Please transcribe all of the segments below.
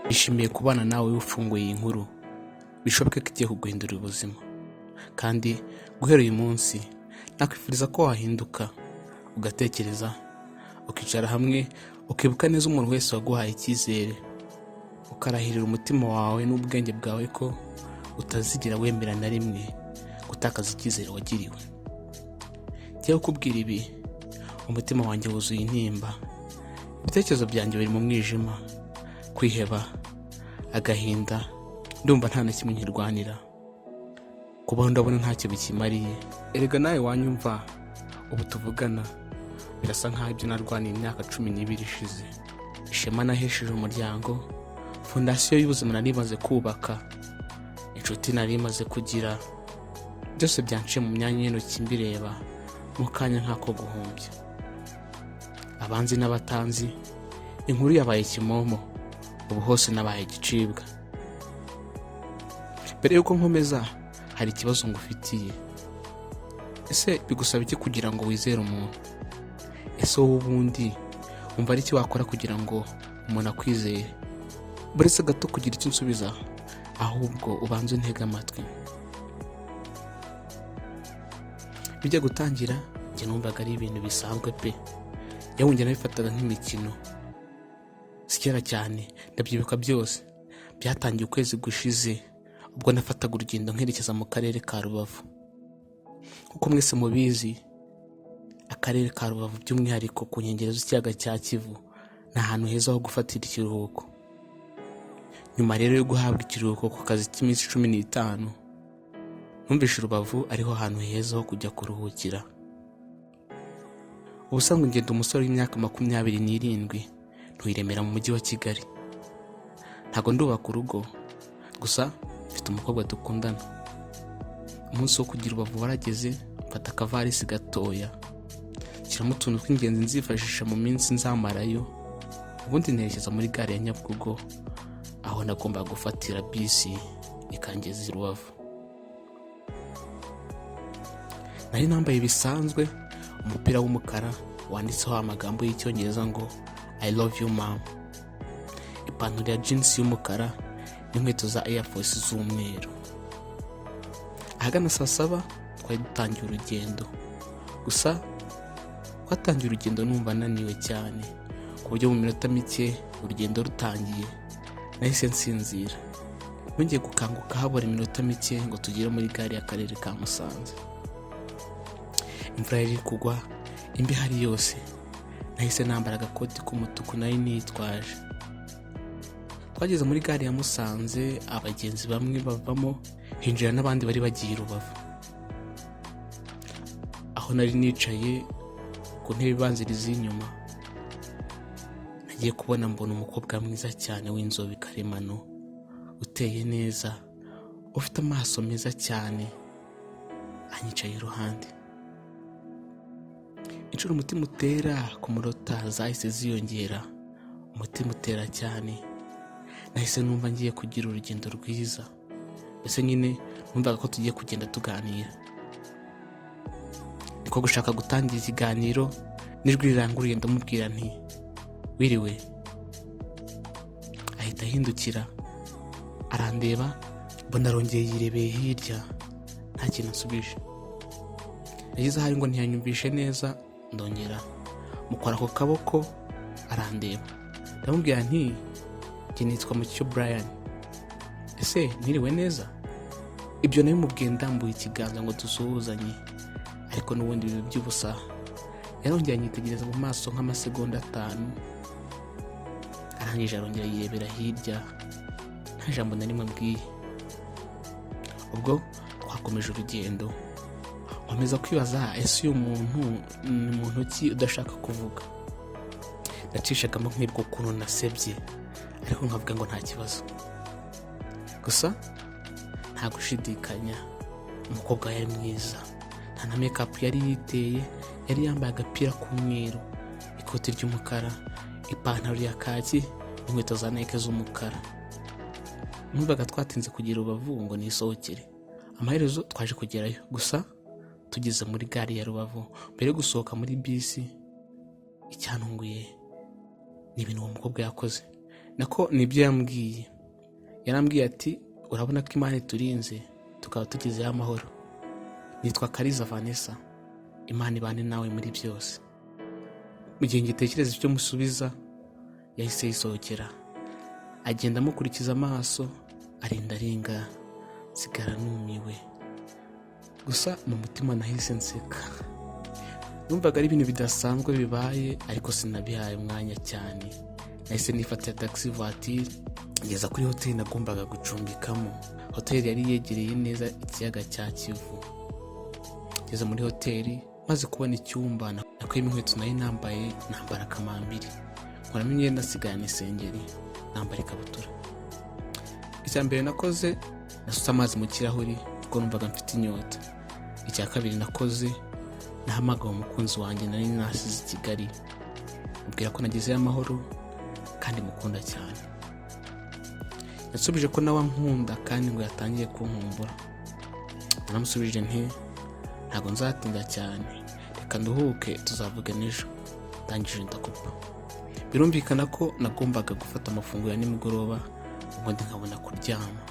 Nishimiye kubana nawe ufunguye iyi nkuru, bishoboke ko igiye kuguhindurira ubuzima. Kandi guhera uyu munsi nakwifuriza ko wahinduka, ugatekereza, ukicara hamwe, ukibuka neza umuntu wese waguhaye icyizere, ukarahirira umutima wawe n'ubwenge bwawe ko utazigera wemera na rimwe gutakaza icyizere wagiriwe. Njyewe kubwira ibi, umutima wanjye wuzuye intimba, ibitekerezo byanjye biri mu mwijima, kwiheba, agahinda, ndumva nta na kimwe nkirwanira. Kubaho ndabona ntacyo bikimariye. Erega nawe wanyumva, ubu tuvugana birasa nk'aho ibyo narwaniye imyaka 12 ishize. Ishema nahesheje umuryango, fondasiyo y'ubuzima nari maze kubaka, inshuti nari maze kugira, byose byanciye mu myanya y'intoki mbireba mu kanya nk'ako guhumbya. Abanzi n'abatanzi, inkuru yabaye kimomo, ubu hose nabaye igicibwa. Mbere yuko nkomeza, hari ikibazo ngufitiye. Ese bigusaba iki kugira ngo wizere umuntu? Ese wowe ubundi umva ari iki wakora kugira ngo umuntu akwizeye? Buretse gato kugira icyo nsubiza, ahubwo ubanze untege amatwi. Bijya gutangira, njye numvaga ari ibintu bisanzwe pe. Yewe njye nabifataga nk'imikino. Sikera cyane, ndabyibuka byose. Byatangiye ukwezi gushize, ubwo nafataga urugendo nkerekeza mu karere ka Rubavu. Kuko mwese mubizi, akarere ka Rubavu by'umwihariko ku nkengero z'ikiyaga cya Kivu ni ahantu heza ho gufatira ikiruhuko. Nyuma rero yo guhabwa ikiruhuko ku kazi cy'iminsi 15, numvise Rubavu ariho hantu heza ho kujya kuruhukira. Ubusanzwe ngenda umusore w'imyaka 27, ntuyiremera mu mujyi wa Kigali. Ntago ndubaka urugo, gusa mfite umukobwa dukundana. Umunsi wo kugira Rubavu warageze, mfata akavarisi gatoya, nshyiramo utuntu tw'ingenzi nzifashisha mu minsi nzamarayo, ubundi nerekeza muri gare ya Nyabugogo, aho nagomba gufatira bisi ikangeza i Rubavu. Nari nambaye bisanzwe, umupira w'umukara wanditseho amagambo y'icyongereza ngo I love you mom, ipantaro ya jeans y'umukara n'inkweto za Air Force z'umweru. Ahagana saa 7 twari dutangiye urugendo. Gusa twatangiye urugendo numva naniwe cyane, ku buryo mu minota mike urugendo rutangiye nahise nsinzira. Nongeye gukanguka habura iminota mike ngo tugere muri gare y'akarere ka Musanze. Imvura yari kugwa, imbi hari yose. Nahise nambara agakoti k'umutuku nari nitwaje. Twageze muri gare ya Musanze, abagenzi bamwe bavamo, hinjira n'abandi bari bagiye Rubavu. Aho nari nicaye ku ntebe ibanziriza inyuma, nagiye kubona mbona umukobwa mwiza cyane w'inzobe karemano, uteye neza, ufite amaso meza cyane, anyicaye iruhande. Inshuro umutima utera ku munota zahise ziyongera, umutima utera cyane. Nahise numva ngiye kugira urugendo rwiza. Ese nyine numvaga ko tugiye kugenda tuganira. Niko gushaka gutangira ikiganiro, nijwi riranguruye ndamubwira nti wiriwe. Ahita ahindukira, arandeba, mbona arongeye yirebeye hirya, nta kintu nsubije. Yagize ahari ngo ntiyanyumvishe neza, ndongera mukora ku kaboko, arandeba. Ndamubwira nti njye nitwa Mucyo Brian. Ese ntiriwe neza? Ibyo nabimubwiye ndambuye ikiganza ngo dusuhuzanye, ariko n'ubundi bibi by'ubusa. Yarongeye anyitegereza mu maso nk'amasegonda 5, arangije arongera yirebera hirya, nta jambo na rimwe ambwiye. Ubwo twakomeje urugendo, nkomeza kwibaza ese uyu muntu ni muntu ki udashaka kuvuga. Nacishagamo nk'ibwo ukuntu nasebye, ariko nkavuga ngo nta kibazo. Gusa nta gushidikanya, umukobwa yari mwiza, nta na makeup yari yiteye, yari yambaye agapira k'umweru, ikoti ry'umukara, ipantaro ya kaki, inkweto za Nike z'umukara. Numvaga twatinze kugira Rubavu ngo nisohokere. Amaherezo twaje kugerayo, gusa tugeze muri gare ya Rubavu, mbere yo gusohoka muri bisi, icyantunguye ni ibintu uwo mukobwa yakoze. nako nibyo yambwiye. Yarambwiye ati urabona ko Imana iturinze tukaba tugezeho amahoro. Nitwa Kariza Vanessa. Imana ibane nawe muri byose. Mu gihe ngitekereza icyo musubiza, yahise yisohokera agenda amukurikiza amaso, arinda arenga, sigara numiwe. Gusa mu mutima nahise nseka. Numvaga ari ibintu bidasanzwe bibaye, ariko sinabihaye umwanya cyane. Nahise nifatira taxi voiture ngeza kuri hoteli nagombaga gucumbikamo. Hoteli yari yegereye neza ikiyaga cya Kivu. Ngeze muri hoteli maze kubona icyumba, nakuyemo inkweto nari nambaye, nambara kamambiri, nkuramo imyenda nsigana isengeri, nambara ikabutura. Icya mbere nakoze, nasutse amazi mu kirahuri kuko numvaga mfite inyota. Icya kabiri nakoze, nahamagaye umukunzi wanjye nari nasize i Kigali, mubwira ko nagezeyo amahoro kandi mukunda cyane. Yasubije ko nawe ankunda kandi ngo yatangiye kunkumbura. Naramusubije nti ntabwo nzatinda cyane, reka nduhuke tuzavugana ejo. Ndangije ndakupa. Birumvikana ko nagombaga gufata amafunguro ya nimugoroba ubundi nkabona kuryama.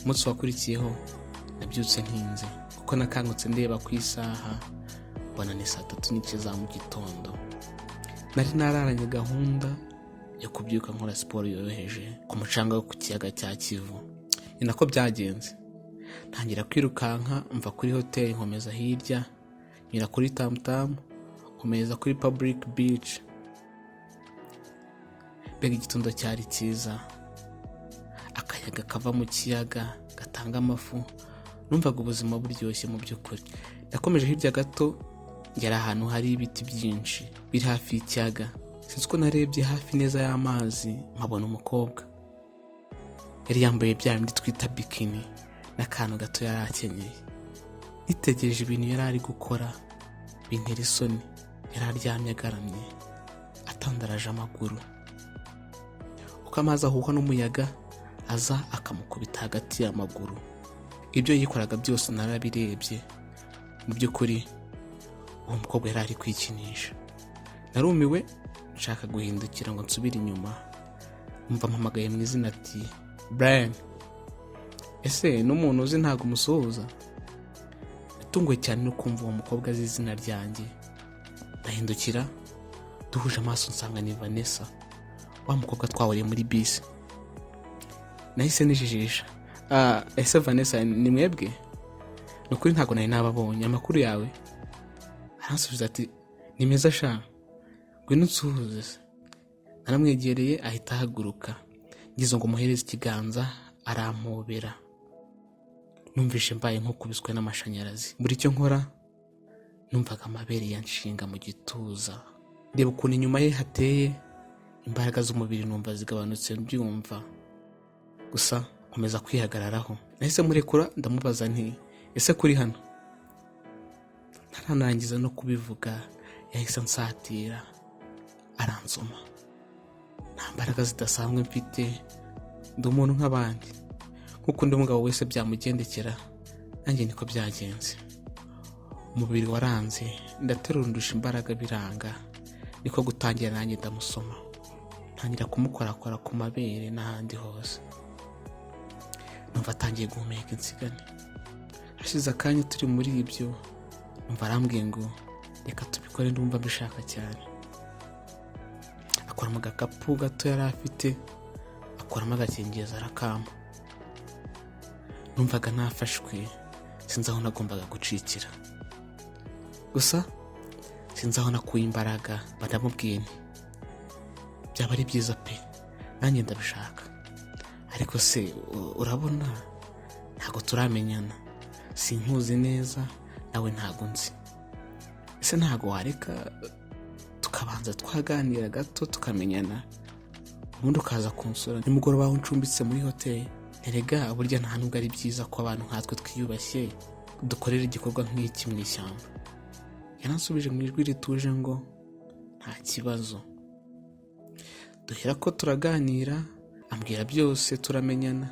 Umunsi wakurikiyeho nabyutse ntinze kuko nakangutse ndeba ku isaha, mbona ni 3:30 za mu gitondo. Nari nararanye gahunda yo kubyuka nkora siporo yoroheje ku mucanga wo ku kiyaga cya Kivu. Ni nako byagenze. Ntangira kwirukanka mva kuri hoteli nkomeza hirya, nyura kuri Tamtam, nkomeza kuri Public Beach. Mbega igitondo cyari cyiza, akayaga kava mu kiyaga gatanga amafu. Numvaga ubuzima buryoshye mu by'ukuri. Nakomeje hirya gato ngera ahantu hari ibiti byinshi biri hafi y'ikiyaga. Sinzi ko narebye hafi neza y'amazi mpabona umukobwa. Yari yambaye bya bindi twita bikini n'akantu gato yari akenyeye. Nitegereje ibintu yari ari gukora bintera isoni. Yari aryamye agaramye, atandaraje amaguru. Uko amazi ahuha n'umuyaga aza akamukubita hagati y'amaguru. Ibyo yikoraga byose narabirebye. Mu by'ukuri uwo mukobwa yari ari kwikinisha. Narumiwe, nshaka guhindukira ngo nsubire inyuma. Umva mpamagaye mu izina ati Brian. Ese n'umuntu uzi ntago umusuhuza? Natunguwe cyane no kumva uwo mukobwa azi izina ryanjye. Ndahindukira, duhuje amaso nsanga ni Vanessa, wa mukobwa twahuriye muri bisi. Nahise nijijisha. Ese Vanessa ni mwebwe? Nukuri ntago nari nababonye. Amakuru yawe? Aransubiza ati ni meza sha, ngwino nsuhuze. Naramwegereye ahita ahaguruka. Ngize ngo muhereze ikiganza, arampobera. Numvishe mbaye nk'ukubiswe n'amashanyarazi. Buri cyo nkora numvaga amabere yanshinga mu gituza. Ndeba ukuntu inyuma ye hateye, imbaraga z'umubiri numva zigabanutse mbyumva. Gusa nkomeza kwihagararaho. Nahise murekura ndamubaza nti ese kuri hano? Ntaranangiza no kubivuga yahise ansatira, aransoma. Nta mbaraga zidasanzwe mfite, ndi umuntu nk'abandi. Nkuko undi mugabo wese byamugendekera, nanjye niko byagenze. Umubiri waranze, ndaterurundusha imbaraga biranga. Niko gutangira nanjye ndamusoma. Ntangira kumukorakora ku mabere n'ahandi hose. Numva atangiye guhumeka insigane. Hashize akanya turi muri ibyo, numva arambwiye ngo reka tubikore, ndumva mbishaka cyane. Akora mu gakapu gato yari afite, akoramo agakingirizo arakama. Numvaga nafashwe, sinzi aho nagombaga gucikira. Gusa sinzi aho nakuye imbaraga, ndamubwiye nti byaba ari byiza pe, nanjye ndabishaka. Ariko se urabona ntago turamenyana, sinkuzi neza, nawe ntago nzi. Ese ntago wareka tukabanza twaganira gato tukamenyana, ubundi ukaza kunsura nimugoroba aho ncumbitse muri hoteli? Erega burya nta nubwo ari byiza ko abantu nkatwe twiyubashye dukorera igikorwa nk'iki mu ishyamba. Yaransubije mu ijwi rituje ngo nta kibazo. Duhera ko turaganira, ambwira byose, turamenyana,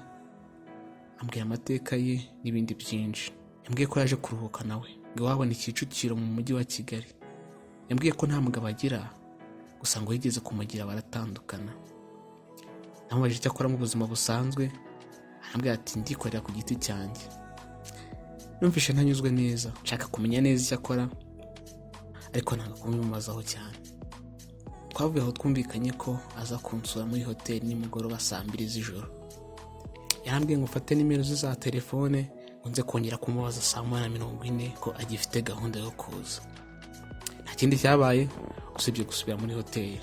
ambwira amateka ye n'ibindi byinshi. Yambwiye ko yaje kuruhuka nawe, ngo wabona Kicukiro mu mujyi wa Kigali. yambwiye ko nta mugabo agira, gusa ngo yigeze kumugira baratandukana. Namubajije icyo akora mu buzima busanzwe, arambwira ati ndikorera ku giti cyanjye. Numvishe ntanyuzwe neza, nshaka kumenya neza icyo akora, ariko ntabwo kubimubazaho cyane. Twavuye aho twumvikanye ko aza kunsura muri hoteli nimugoroba saa 2 z'ijoro. Yarambwiye ngo mfate nimero ze za telefone ngo nze kongera kumubaza saa 1:40 ko agifite gahunda yo kuza. Nta kindi cyabaye usibye gusubira muri hoteli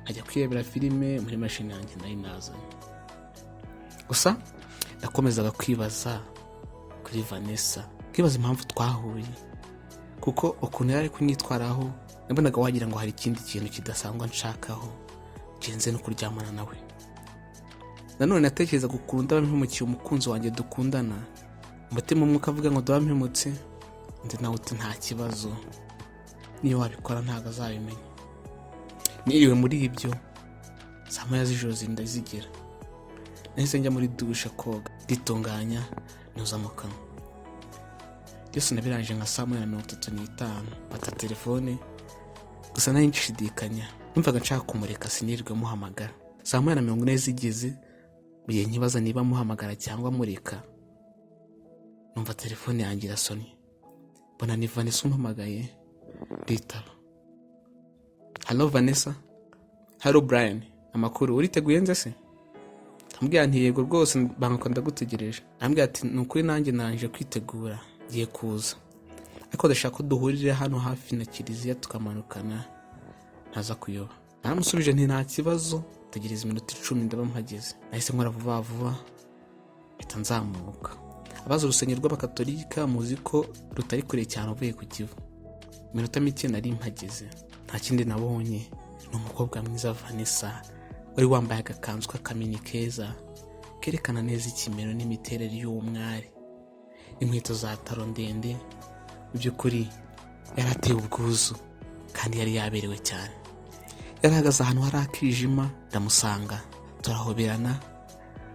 nkajya kwirebera filime muri mashini yanjye nari nazanye. Gusa nakomezaga kwibaza kuri Vanessa, kwibaza impamvu twahuye, kuko ukuntu yari kunyitwaraho nabonaga wagira ngo hari ikindi kintu kidasanzwe nshakaho kirenze no kuryamana nawe. Nanone natekereza gukunda bampumukiye umukunzi wanjye dukundana, umutima umwe ukavuga ngo ndabampimutse, ndi nawe uti nta kibazo, niyo wabikora ntabwo azabimenya. Niriwe muri ibyo saa 1 z'ijoro zinda zigera. Nahise njya muri dushe koga, nditunganya noza mu kanwa. Byose nabirangije nka saa 1:35, mfata telefone, gusa nari nshidikanya. Numvaga nshaka kumureka sinirirwe muhamagara. Saa 1:40 zigeze, biye nkibaza niba muhamagara cyangwa mureka. Numva telefone yanjye irasonye. Mbona ni Vanessa umpamagaye, nditaba. Hello Vanessa. Hello Brian. Amakuru, uriteguye nze se? Ambwira nti yego rwose banko ndagutegereje. Ambwira ati nukuri nanjye nanje kwitegura, ngiye kuza. Ariko ndashaka ko duhurira hano hafi na kiliziya tukamanukana ntaza kuyoba. Naramusubije nti nta kibazo, tegereza iminota 10 ndaba mpageze. Nahise nkora vuba mpita nzamuka. Abaza urusengero rw'abakatolika muzi ko rutari kure cyane uvuye ku Kivu. Iminota mike nari mpageze. Nta kindi nabonye, ni umukobwa mwiza Vanessa wari wambaye agakanzu k'akamini keza kerekana neza ikimero n'imiterere y'umwari, inkweto za taro ndende. Mu by'ukuri yarateye ubwuzu kandi yari yaberewe cyane. Yarahagaze ahantu hari akijima, ndamusanga turahoberana,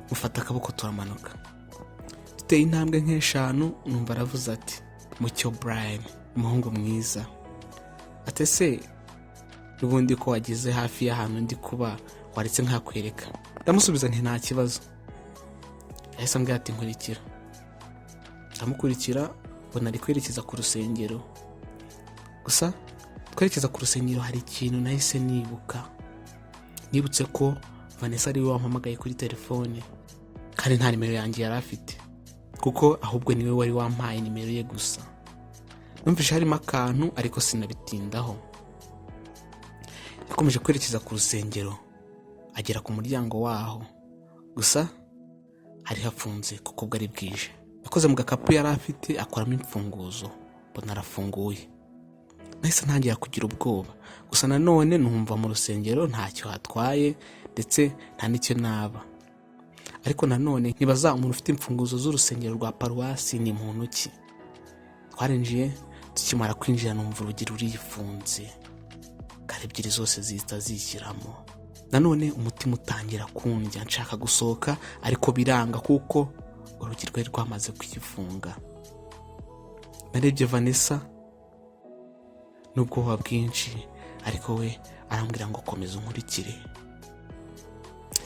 mufata akaboko turamanuka. Duteye intambwe nk'eshanu, numva aravuze ati Mucyo Brian, umuhungu mwiza. Atese n'ubundi ko wageze hafi y'ahantu ndi kuba waretse nkakwereka? Ndamusubiza nti nta kibazo. Yahise ambwira ati nkurikira. Ndamukurikira, mbona ari kwerekeza ku rusengero. Gusa twerekeza ku rusengero hari ikintu nahise nibuka. Nibutse ko Vanessa ari we wampamagaye kuri telefone, kandi nta nimero yanjye yari afite, kuko ahubwo niwe wari wampaye nimero ye gusa. Numvise harimo akantu ariko sinabitindaho. Yakomeje kwerekeza ku rusengero, agera ku muryango waho, gusa hari hafunze kuko bwari bwije. Yakoze mu gakapu yari afite akoramo imfunguzo, mbona arafunguye. Nahise ntangira kugira ubwoba, gusa nanone numva mu rusengero ntacyo hatwaye ndetse nta n'icyo naba. Ariko nanone nibaza umuntu ufite imfunguzo z'urusengero rwa paruwasi ni muntu ki? Twarinjiye, tukimara kwinjira numva urugi rurifunze, kare ebyiri zose zihita zishyiramo. Nanone umutima utangira kundya, nshaka gusohoka ariko biranga kuko urugi rwari rwamaze kwifunga. Narebye Vanessa n'ubwoba bwinshi, ariko we arambwira ngo komeza unkurikire.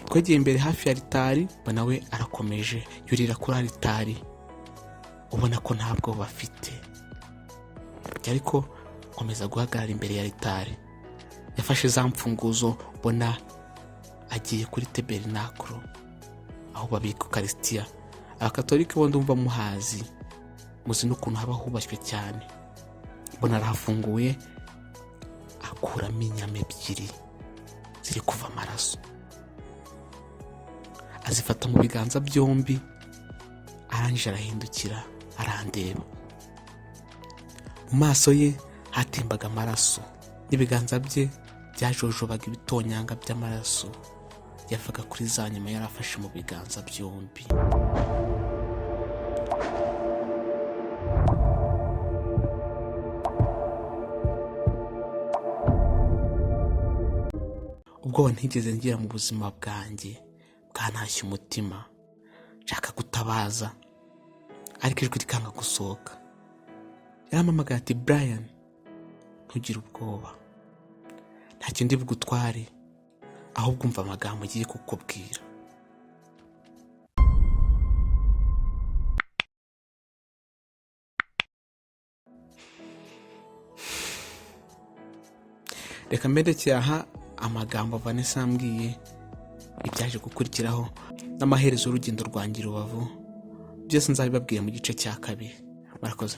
Twegeye imbere hafi ya alitari, nawe arakomeje yurira kuri alitari, ubona ko nta bwoba afite. Ariko komeza guhagarara imbere ya alitari. Yafashe za mfunguzo, mbona agiye kuri tabernaklo aho babika Eucharistia. Abakatolika bo ndumva muhazi, muzi n'ukuntu haba hubashywe cyane. Mbona arahafunguye, akuramo inyama 2 ziri kuva amaraso, azifata mu biganza byombi, arangije arahindukira arandeba. Mu maso ye hatembaga amaraso, n'ibiganza bye byajojobaga ibitonyanga by'amaraso yavaga kuri za nyama yarafashe mu biganza byombi. Ubwo ntigeze ngira mu buzima bwanjye bwantashye umutima, nshaka gutabaza ariko ijwi rikanga gusohoka. Yarampamagaye ati Brian, ntugire ubwoba, nta kindi bugutware, ahubwo umva amagambo ngiye kukubwira. Reka mberekeye aha amagambo Vanessa ambwiye, ibyaje gukurikiraho n'amaherezo y'urugendo rwanjye i Rubavu, byose nzabibabwira mu gice cya 2. Murakoze.